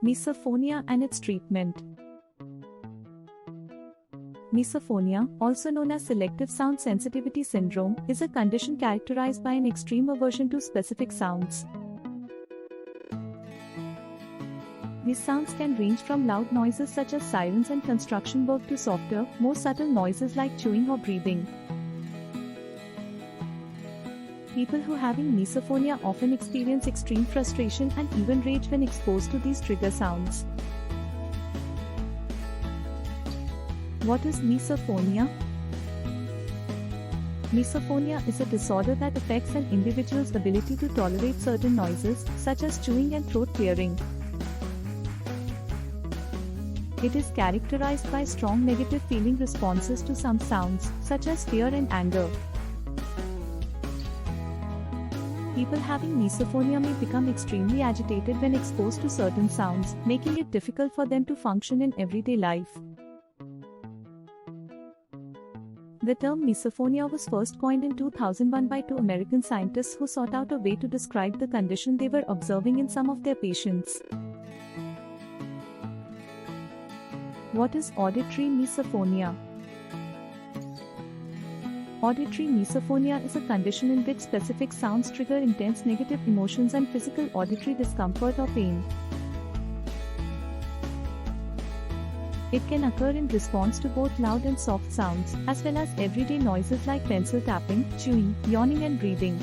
Misophonia and its treatment. Misophonia, also known as selective sound sensitivity syndrome, is a condition characterized by an extreme aversion to specific sounds. These sounds can range from loud noises such as sirens and construction work to softer, more subtle noises like chewing or breathing. People who having misophonia often experience extreme frustration and even rage when exposed to these trigger sounds. What is misophonia? Misophonia is a disorder that affects an individual's ability to tolerate certain noises, such as chewing and throat clearing. It is characterized by strong negative feeling responses to some sounds, such as fear and anger. People having misophonia may become extremely agitated when exposed to certain sounds, making it difficult for them to function in everyday life. The term misophonia was first coined in 2001 by two American scientists who sought out a way to describe the condition they were observing in some of their patients. What is auditory misophonia? Auditory misophonia is a condition in which specific sounds trigger intense negative emotions and physical auditory discomfort or pain. It can occur in response to both loud and soft sounds, as well as everyday noises like pencil tapping, chewing, yawning and breathing.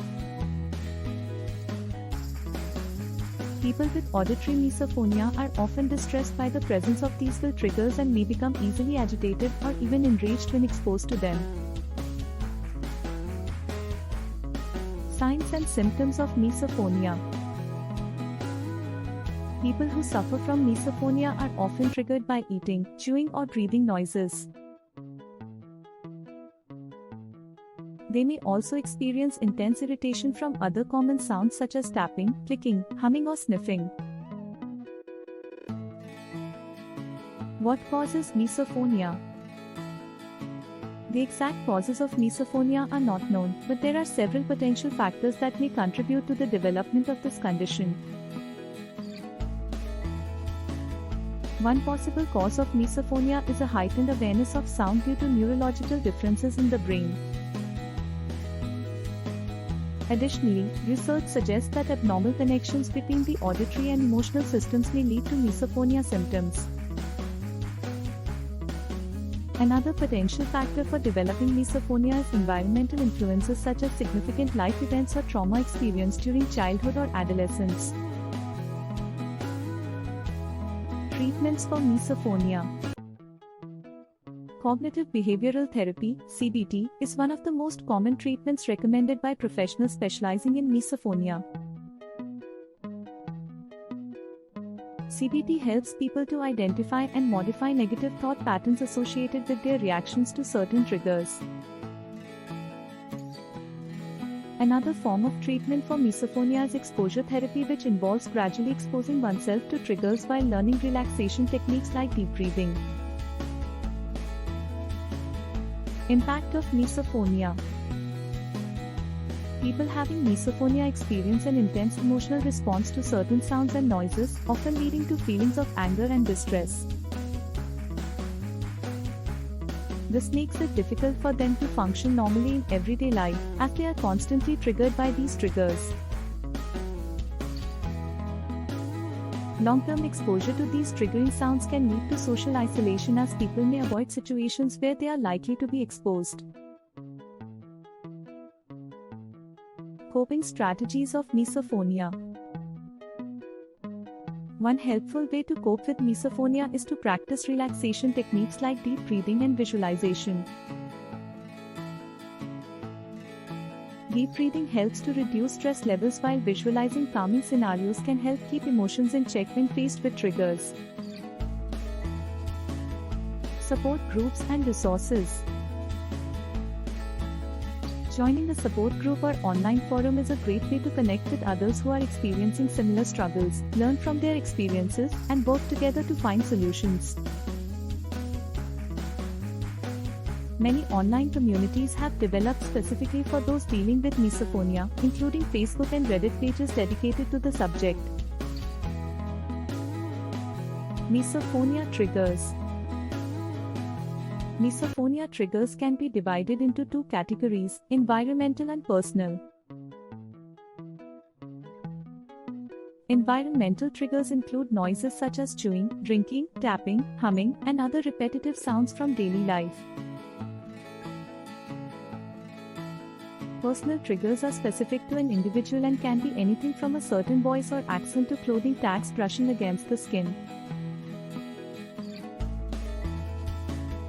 People with auditory misophonia are often distressed by the presence of these triggers and may become easily agitated or even enraged when exposed to them. Signs and symptoms of misophonia. People who suffer from misophonia are often triggered by eating, chewing or breathing noises. They may also experience intense irritation from other common sounds such as tapping, clicking, humming or sniffing. What causes misophonia? The exact causes of misophonia are not known, but there are several potential factors that may contribute to the development of this condition. One possible cause of misophonia is a heightened awareness of sound due to neurological differences in the brain. Additionally, research suggests that abnormal connections between the auditory and emotional systems may lead to misophonia symptoms. Another potential factor for developing misophonia is environmental influences such as significant life events or trauma experienced during childhood or adolescence. Treatments for misophonia. Cognitive behavioral therapy (CBT) is one of the most common treatments recommended by professionals specializing in misophonia. CBT helps people to identify and modify negative thought patterns associated with their reactions to certain triggers. Another form of treatment for misophonia is exposure therapy, which involves gradually exposing oneself to triggers while learning relaxation techniques like deep breathing. Impact of misophonia. People having misophonia experience an intense emotional response to certain sounds and noises, often leading to feelings of anger and distress. This makes it difficult for them to function normally in everyday life, as they are constantly triggered by these triggers. Long-term exposure to these triggering sounds can lead to social isolation, as people may avoid situations where they are likely to be exposed. Coping strategies of misophonia. One helpful way to cope with misophonia is to practice relaxation techniques like deep breathing and visualization. Deep breathing helps to reduce stress levels, while visualizing calming scenarios can help keep emotions in check when faced with triggers. Support groups and resources. Joining a support group or online forum is a great way to connect with others who are experiencing similar struggles, learn from their experiences, and work together to find solutions. Many online communities have developed specifically for those dealing with misophonia, including Facebook and Reddit pages dedicated to the subject. Misophonia triggers. Misophonia triggers can be divided into two categories, environmental and personal. Environmental triggers include noises such as chewing, drinking, tapping, humming, and other repetitive sounds from daily life. Personal triggers are specific to an individual and can be anything from a certain voice or accent to clothing tags brushing against the skin.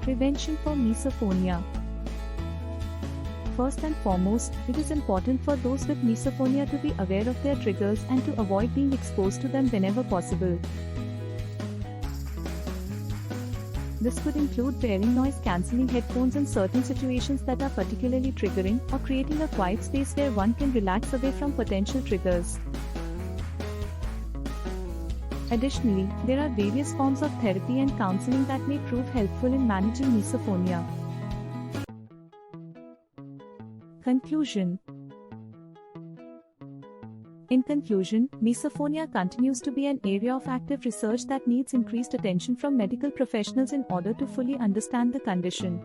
Prevention for misophonia. First and foremost, it is important for those with misophonia to be aware of their triggers and to avoid being exposed to them whenever possible. This could include wearing noise-cancelling headphones in certain situations that are particularly triggering, or creating a quiet space where one can relax away from potential triggers. Additionally, there are various forms of therapy and counseling that may prove helpful in managing misophonia. Conclusion. In conclusion, misophonia continues to be an area of active research that needs increased attention from medical professionals in order to fully understand the condition.